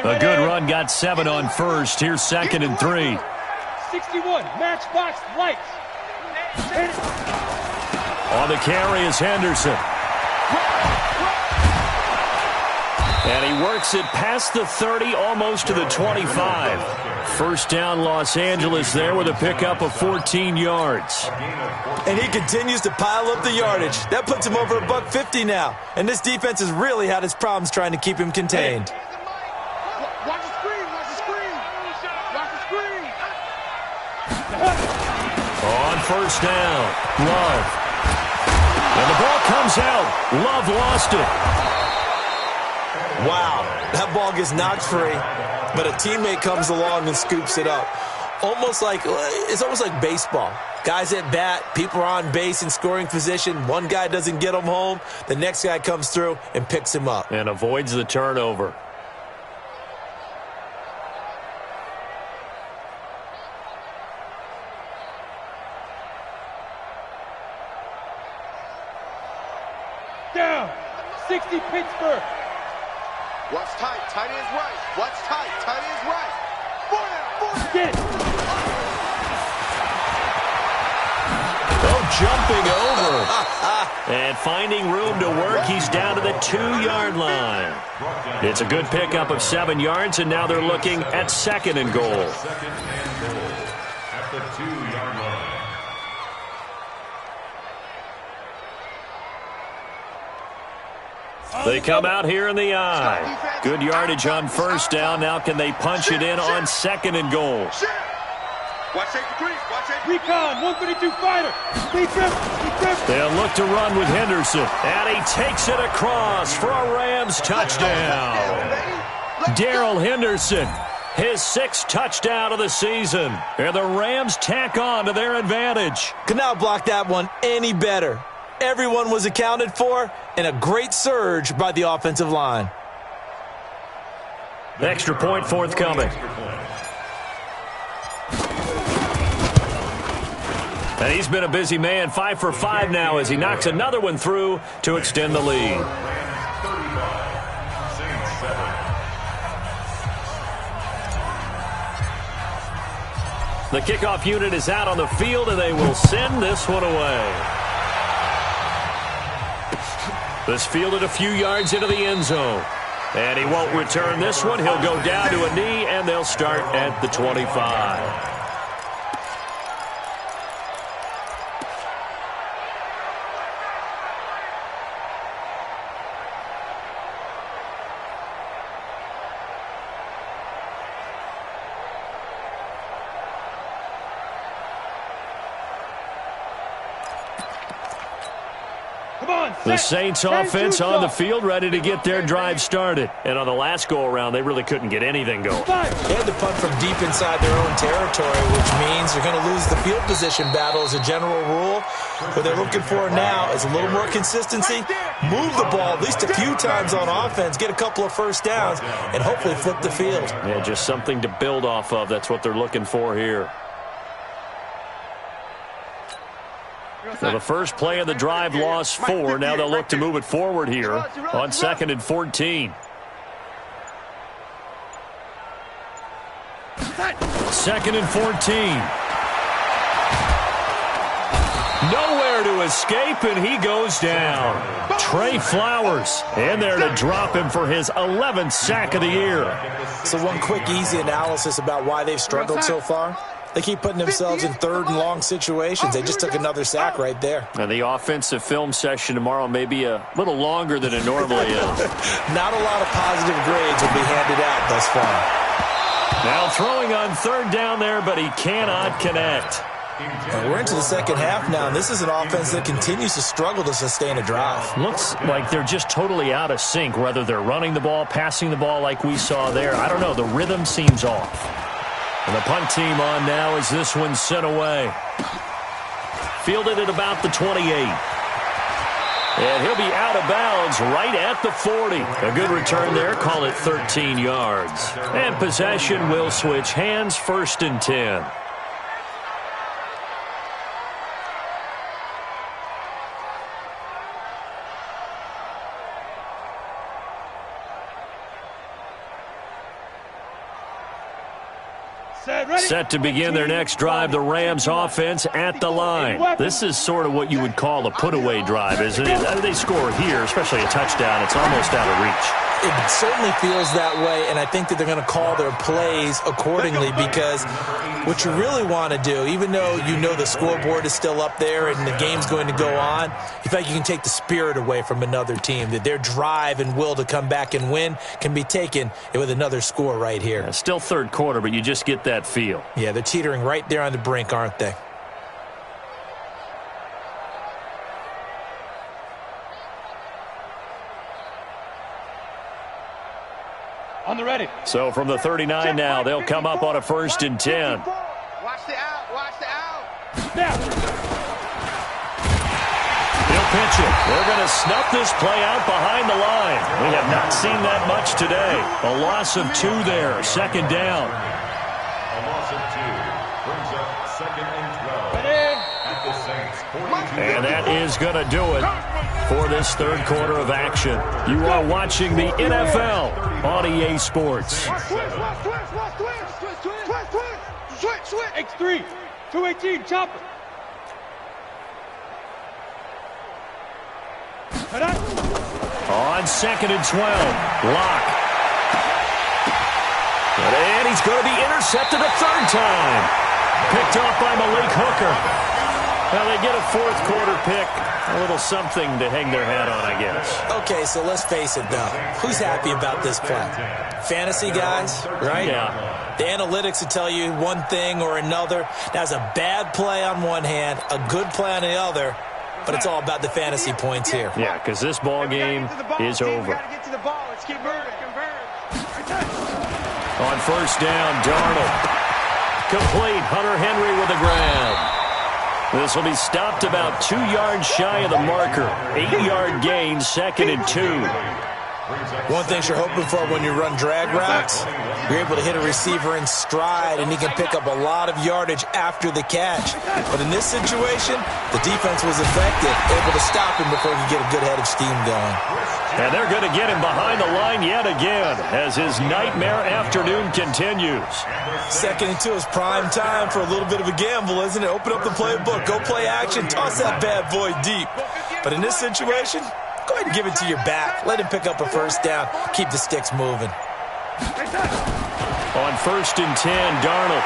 A good run, got 7 on first. Here's 2nd and 3. 61, matchbox lights. On the carry is Henderson. And he works it past the 30, almost to the 25. First down, Los Angeles there with a pickup of 14 yards. And he continues to pile up the yardage. That puts him over $150 now. And this defense has really had its problems trying to keep him contained. Watch the screen, watch the screen. Watch the screen. On first down, Love. And the ball comes out. Love lost it. Wow, that ball gets knocked free, but a teammate comes along and scoops it up. It's almost like baseball. Guys at bat, people are on base in scoring position. One guy doesn't get him home. The next guy comes through and picks him up. And avoids the turnover. Down. 60 Pittsburgh. Watch tight. Tight ends right. Watch tight. Tight ends right. 4 down. Get it. Oh, jumping over. And finding room to work, he's down to the 2-yard line. It's a good pickup of 7 yards, and now they're looking at 2nd and goal. At the 2-yard line. They come out here in the eye. Good yardage on first down. Now can they punch it in on 2nd and goal? Watch safety creep. Watch safety. Recon, 132 fighter. Defense. They'll look to run with Henderson. And he takes it across for a Rams touchdown. Darrell Henderson, his 6th touchdown of the season. And the Rams tack on to their advantage. Could not block that one any better. Everyone was accounted for, and a great surge by the offensive line. Extra point forthcoming. And he's been a busy man, 5 for 5 now as he knocks another one through to extend the lead. The kickoff unit is out on the field, and they will send this one away. This fielded a few yards into the end zone. And he won't return this one. He'll go down to a knee, and they'll start at the 25. The Saints offense on the field, ready to get their drive started. And on the last go-around, they really couldn't get anything going. They had to punt from deep inside their own territory, which means they're going to lose the field position battle as a general rule. What they're looking for now is a little more consistency, move the ball at least a few times on offense, get a couple of first downs, and hopefully flip the field. Yeah, just something to build off of. That's what they're looking for here. So the first play of the drive lost 4. Now they'll look to move it forward here on 2nd and 14. 2nd and 14. Nowhere to escape, and he goes down. Trey Flowers in there to drop him for his 11th sack of the year. So one quick, easy analysis about why they've struggled so far. They keep putting themselves in 3rd and long situations. They just took another sack right there. And the offensive film session tomorrow may be a little longer than it normally is. Not a lot of positive grades will be handed out thus far. Now throwing on 3rd down there, but he cannot connect. And we're into the second half now, and this is an offense that continues to struggle to sustain a drive. Looks like they're just totally out of sync, whether they're running the ball, passing the ball like we saw there. I don't know. The rhythm seems off. And the punt team on now as this one's sent away. Fielded at about the 28. And he'll be out of bounds right at the 40. A good return there. Call it 13 yards. And possession will switch hands, 1st and 10. Set to begin their next drive, the Rams offense at the line. This is sort of what you would call a put-away drive, isn't it? They score here, especially a touchdown. It's almost out of reach. It certainly feels that way, and I think that they're going to call their plays accordingly, because what you really want to do, even though you know the scoreboard is still up there and the game's going to go on, you feel like you can take the spirit away from another team, that their drive and will to come back and win can be taken with another score right here. Yeah, still third quarter, but you just get that feel. Yeah, they're teetering right there on the brink, aren't they? On the ready. So from the 39 now, they'll come up on a 1st and 10. Watch the out. Watch the out. Snap. He'll pitch it. They're going to snuff this play out behind the line. We have not seen that much today. A loss of 2 there. 2nd down. A loss of 2 brings up 2nd and 12 at the Saints 42. And that is going to do it for this third quarter of action. You are watching the NFL on EA Sports. Switch. X3. 218. Chopper. On 2nd and 12. Lock. And he's going to be intercepted a 3rd time. Picked off by Malik Hooker. Well, they get a 4th quarter pick. A little something to hang their hat on, I guess. Okay, so let's face it, though. Who's happy about this play? Fantasy guys, right? Yeah. The analytics will tell you one thing or another. That's a bad play on one hand, a good play on the other, but it's all about the fantasy points here. Yeah, because this ball game is over. Get to the ball. Let's keep moving. On 1st down, Darnold. Complete. Hunter Henry with a grab. This will be stopped about 2 yards shy of the marker. 8-yard gain, 2nd and 2. One thing you're hoping for when you run drag routes, you're able to hit a receiver in stride, and he can pick up a lot of yardage after the catch. But in this situation, the defense was effective, able to stop him before he could get a good head of steam going. And they're going to get him behind the line yet again as his nightmare afternoon continues. 2nd and 2 is prime time for a little bit of a gamble, isn't it? Open up the playbook, go play action, toss that bad boy deep. But in this situation, go ahead and give it to your back. Let him pick up a 1st down. Keep the sticks moving. On 1st and 10, Darnold.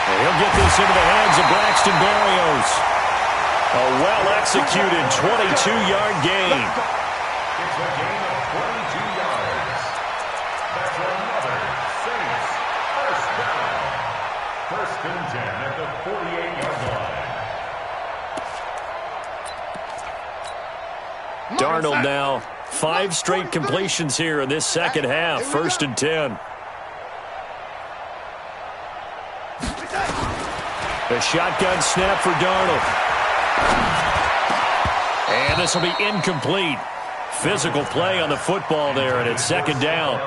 And he'll get this into the hands of Braxton Berrios. A well-executed 22-yard gain. It's a gain of 22 yards. That's another Saints 1st down. 1st and 10 at the 48-yard line. Darnold now, 5 straight completions here in this 2nd half. 1st and 10. A shotgun snap for Darnold. And this will be incomplete. Physical play on the football there, and it's 2nd down.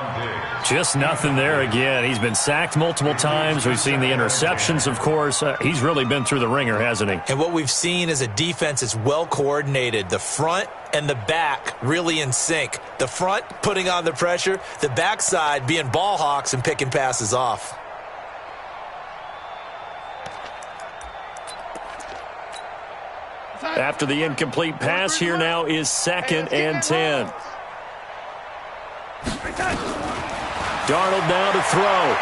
Just nothing there again. He's been sacked multiple times. We've seen the interceptions, of course. He's really been through the ringer, hasn't he? And what we've seen is a defense that's well coordinated. The front and the back really in sync. The front putting on the pressure, the backside being ball hawks and picking passes off. After the incomplete pass, here now is 2nd and 10. Darnold now to throw.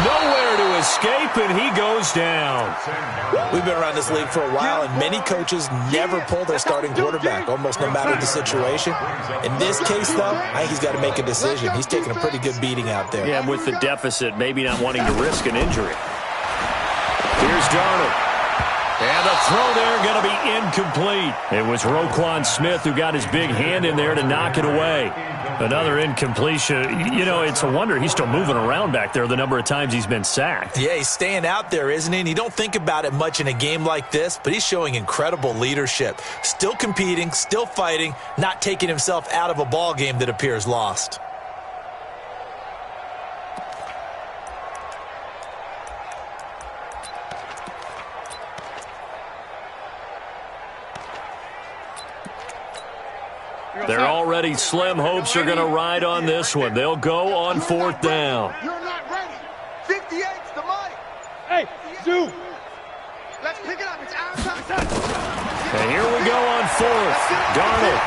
Nowhere to escape, and he goes down. We've been around this league for a while, and many coaches never pull their starting quarterback, almost no matter the situation. In this case, though, I think he's got to make a decision. He's taking a pretty good beating out there. Yeah, with the deficit, maybe not wanting to risk an injury. Here's Darnold. And the throw there going to be incomplete. It was Roquan Smith who got his big hand in there to knock it away. Another incompletion. You know, it's a wonder he's still moving around back there the number of times he's been sacked. Yeah, he's staying out there, isn't he? And you don't think about it much in a game like this, but he's showing incredible leadership. Still competing, still fighting, not taking himself out of a ball game that appears lost. They're already slim hopes are going to ride on this one. They'll go on 4th down. You're not ready. 58's the money. Hey, Zoo. Let's pick it up. It's our time. And here we go on 4th. Darnold.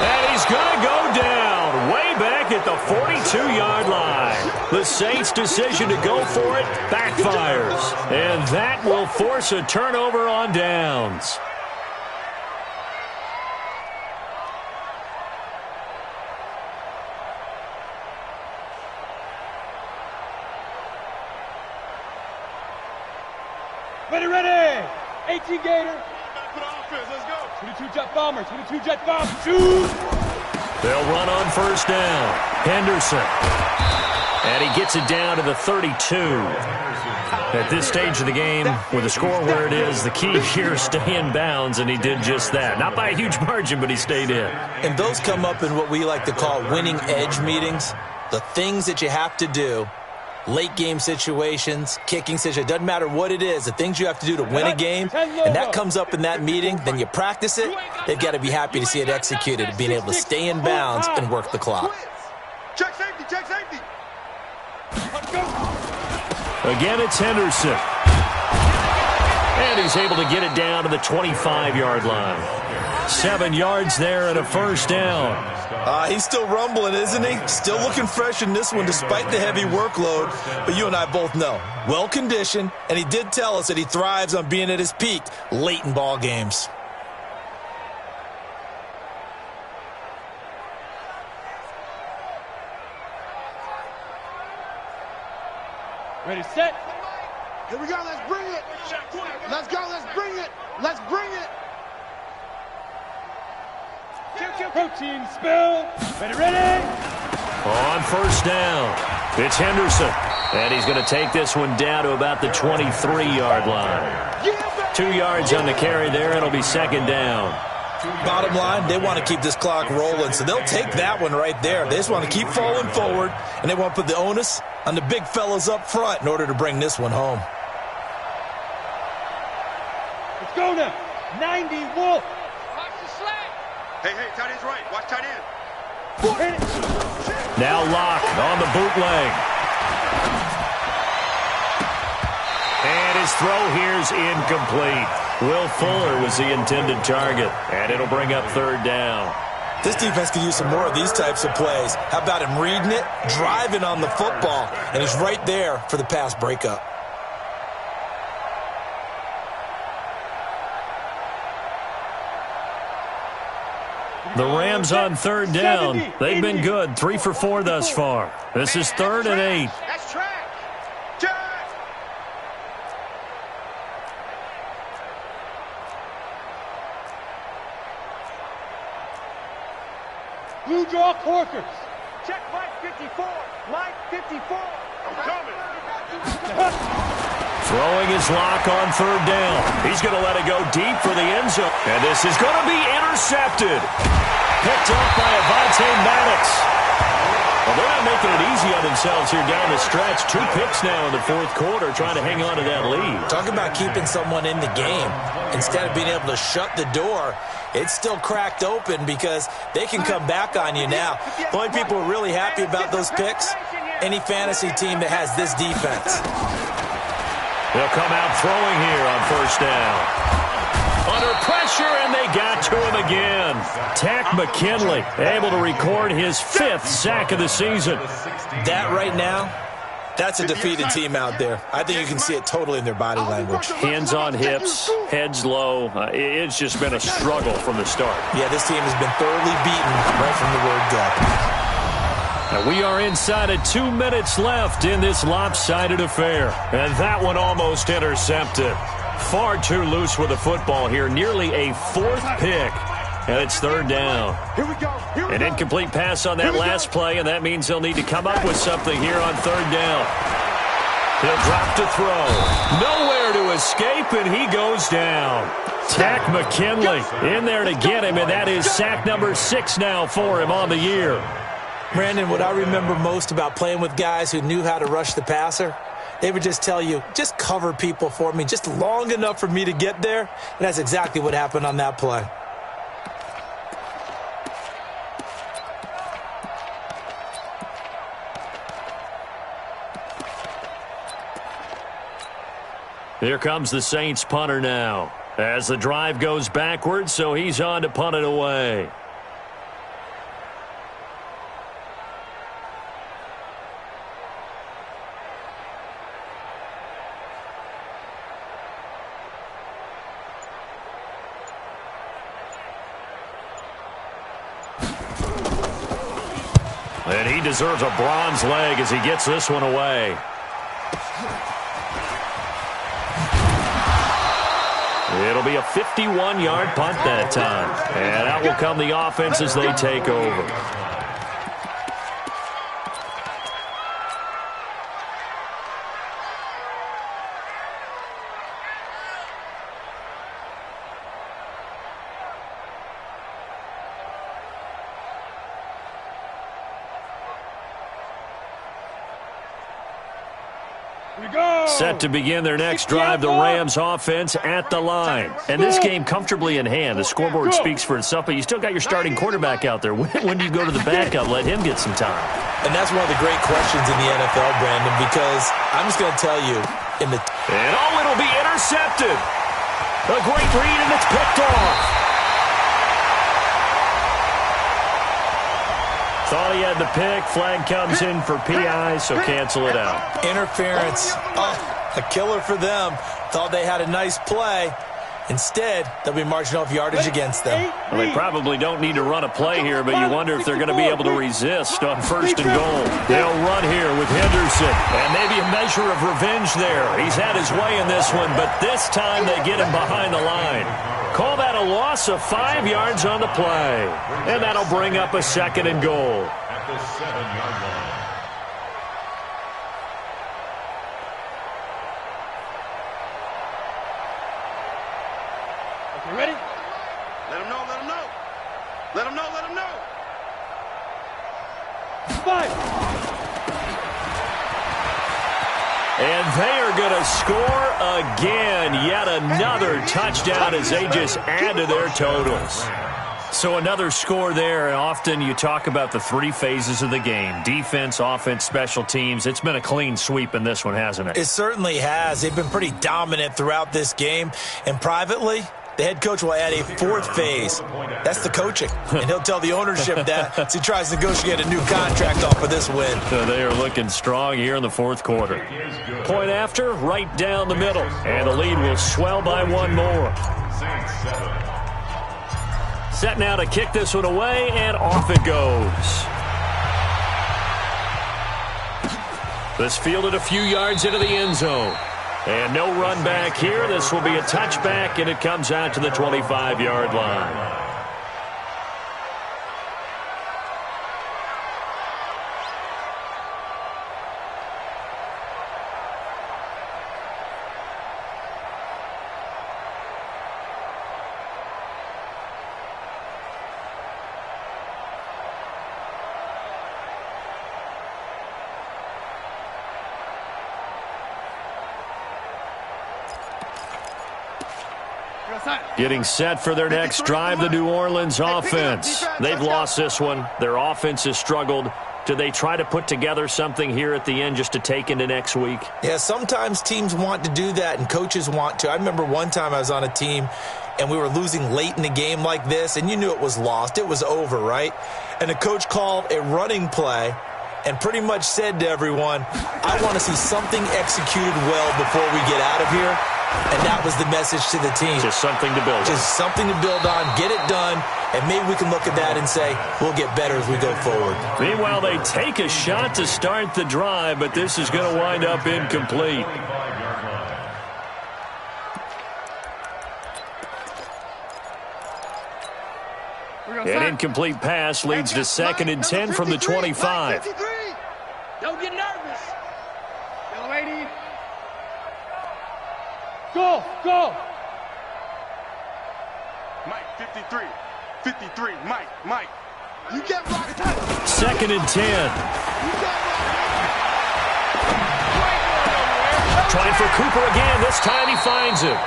And he's going to go down way back at the 42-yard line. The Saints' decision to go for it backfires. And that will force a turnover on downs. Ready. 18 Gator. Put on offense. Let's go. 22 Jet Bombers. 22 Jet Bombers. Shoot. They'll run on first down. Henderson. And he gets it down to the 32. At this stage of the game, with the score where it is, the key here is stay in bounds, and he did just that. Not by a huge margin, but he stayed in. And those come up in what we like to call winning edge meetings. The things that you have to do. Late game situations, kicking situations, doesn't matter what it is, the things you have to do to win a game, and that comes up in that meeting, then you practice it, they've got to be happy to see it executed, being able to stay in bounds and work the clock. Check safety, check safety. Again, it's Henderson. And he's able to get it down to the 25-yard line. 7 yards there and a first down. He's still rumbling, isn't he? Still looking fresh in this one despite the heavy workload. But you and I both know, well-conditioned, and he did tell us that he thrives on being at his peak late in ball games. Ready, set. Here we go. Let's bring it. Let's go. Let's bring it. Let's bring it. Protein spill. Ready. On first down, it's Henderson. And he's going to take this one down to about the 23-yard line. 2 yards on the carry there, and it'll be second down. Bottom line, they want to keep this clock rolling, so they'll take that one right there. They just want to keep falling forward, and they want to put the onus on the big fellas up front in order to bring this one home. Let's go now. 90 Wolf. Hey, tight end's right. Watch tight end. Now Locke on the bootleg. And his throw here's incomplete. Will Fuller was the intended target, and it'll bring up third down. This defense could use some more of these types of plays. How about him reading it, driving on the football, and he's right there for the pass breakup. The Rams on third down. They've been good, 3 for 4 thus far. This is 3rd and 8. That's track. Check. Blue draw Corkers. Check Mike 54. Mike 54. I'm coming. Throwing his Lock on third down. He's going to let it go deep for the end zone. And this is going to be intercepted. Picked off by Avonte Maddox. Well, they're not making it easy on themselves here down the stretch. 2 picks now in the fourth quarter, trying to hang on to that lead. Talk about keeping someone in the game. Instead of being able to shut the door, it's still cracked open because they can come back on you now. The only people who are really happy about those picks, any fantasy team that has this defense. They'll come out throwing here on first down. Under pressure, and they got to him again. Takk McKinley able to record his 5th sack of the season. That right now, that's a defeated team out there. I think you can see it totally in their body language. Hands on hips, heads low. It's just been a struggle from the start. Yeah, this team has been thoroughly beaten right from the word go. And we are inside of 2 minutes left in this lopsided affair. And that one almost intercepted. Far too loose with the football here. Nearly a 4th pick. And it's third down. Here we go. An incomplete pass on that last play, and that means they'll need to come up with something here on third down. He'll drop to throw. Nowhere to escape, and he goes down. Takk McKinley in there to get him, and that is sack number 6 now for him on the year. Brandon, what I remember most about playing with guys who knew how to rush the passer, they would just tell you, just cover people for me, just long enough for me to get there. And that's exactly what happened on that play. Here comes the Saints punter now. As the drive goes backwards, so he's on to punt it away. And he deserves a bronze leg as he gets this one away. It'll be a 51-yard punt that time. And out will come the offense as they take over. Set to begin their next drive, the Rams offense at the line. And this game comfortably in hand. The scoreboard speaks for itself, but you still got your starting quarterback out there. When do you go to the backup, let him get some time? And that's one of the great questions in the NFL, Brandon, because I'm just going to tell you, and it'll be intercepted. A great read, and it's picked off. Thought he had the pick. Flag comes in for PI, so cancel it out. Interference. A killer for them. Thought they had a nice play. Instead, they'll be marching off yardage against them. Well, they probably don't need to run a play here, but you wonder if they're going to be able to resist on 1st and goal. They'll run here with Henderson, and maybe a measure of revenge there. He's had his way in this one, but this time they get him behind the line. Call that a loss of 5 yards on the play, and that'll bring up a 2nd and goal. At the 7-yard line. You ready? Let him know, let him know. Let him know, let him know. 5. And they are going to score again. Yet another touchdown as they just add to their totals. So another score there, and often you talk about the 3 phases of the game. Defense, offense, special teams. It's been a clean sweep in this one, hasn't it? It certainly has. They've been pretty dominant throughout this game. And privately, the head coach will add a 4th phase. That's the coaching. And he'll tell the ownership that as he tries to negotiate a new contract off of this win. So they are looking strong here in the 4th quarter. Point after, right down the middle. And the lead will swell by 1 more. Set now to kick this one away, and off it goes. This fielded a few yards into the end zone. And no run back here. This will be a touchback, and it comes out to the 25-yard line. Getting set for their next drive, the New Orleans offense. They've lost this one. Their offense has struggled. Do they try to put together something here at the end just to take into next week? Yeah, sometimes teams want to do that and coaches want to. I remember one time I was on a team and we were losing late in a game like this, and you knew it was lost. It was over, right? And the coach called a running play and pretty much said to everyone, I want to see something executed well before we get out of here. And that was the message to the team. Just something to build on. Just something to build on, get it done, and maybe we can look at that and say, we'll get better as we go forward. Meanwhile, they take a shot to start the drive, but this is going to wind up incomplete. An incomplete pass leads to 2nd and 10 from the 25. Don't get nervous. Yellow 80. Go, go. Mike, 53. 53. Mike. You get rock. 2nd and 10. Trying for Cooper again. This time he finds him.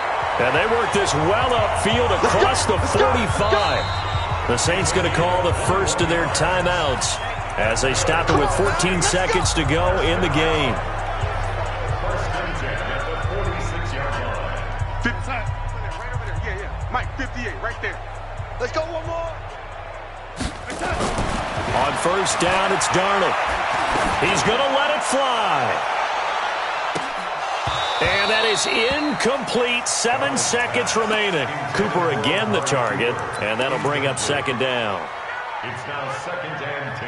And they work this well upfield across the 45. The Saints going to call the first of their timeouts as they stop it with 14 seconds to go in the game. Mike, 58, right there. Let's go one more. On 1st down, it's Darnold. He's going to let it fly. And that is incomplete. 7 seconds remaining. Cooper again the target, and that'll bring up 2nd down. It's now 2nd and 10.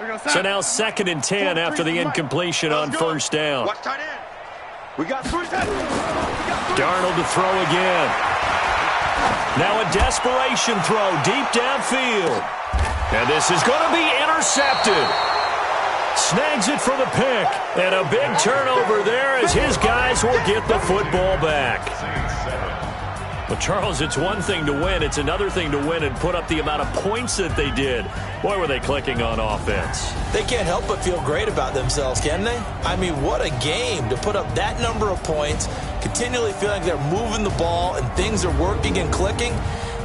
So now 2nd and 10 after the incompletion on first down. Watch tight end. We got 3 seconds. Darnold to throw again. Now a desperation throw deep downfield. And this is going to be intercepted. Snags it for the pick. And a big turnover there as his guys will get the football back. Well, Charles, it's one thing to win. It's another thing to win and put up the amount of points that they did. Boy, were they clicking on offense. They can't help but feel great about themselves, can they? I mean, what a game to put up that number of points, continually feeling they're moving the ball and things are working and clicking.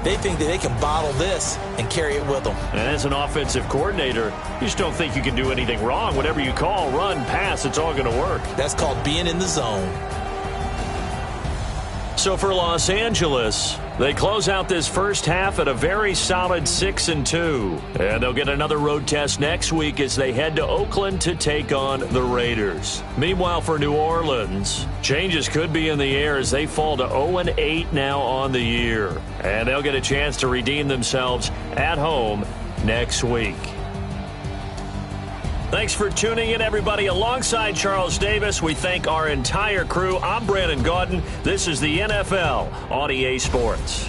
They think that they can bottle this and carry it with them. And as an offensive coordinator, you just don't think you can do anything wrong. Whatever you call, run, pass, it's all going to work. That's called being in the zone. So for Los Angeles, they close out this first half at a very solid 6-2. And they'll get another road test next week as they head to Oakland to take on the Raiders. Meanwhile, for New Orleans, changes could be in the air as they fall to 0-8 now on the year. And they'll get a chance to redeem themselves at home next week. Thanks for tuning in, everybody. Alongside Charles Davis, we thank our entire crew. I'm Brandon Gaudin. This is the NFL on EA Sports.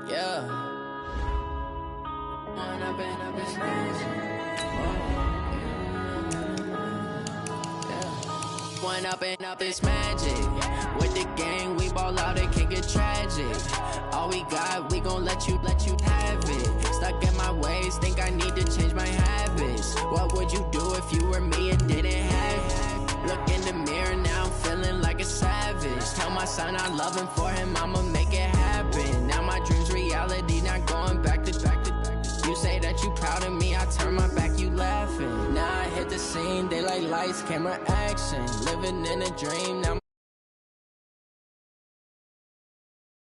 Yeah. One up and up is magic. With the gang, we ball out, it can get tragic. All we got, we gon' let you have it. Stuck in my ways, think I need to change my habits. What would you do if you were me and didn't have it? Look in the mirror, now I'm feeling like a savage. Tell my son I love him, for him I'ma make it happen. Now my dream's reality, not going back to. You say that you proud of me, I turn my back, you laughing. Now I hit the scene, they like lights, camera, action. Living in a dream, now my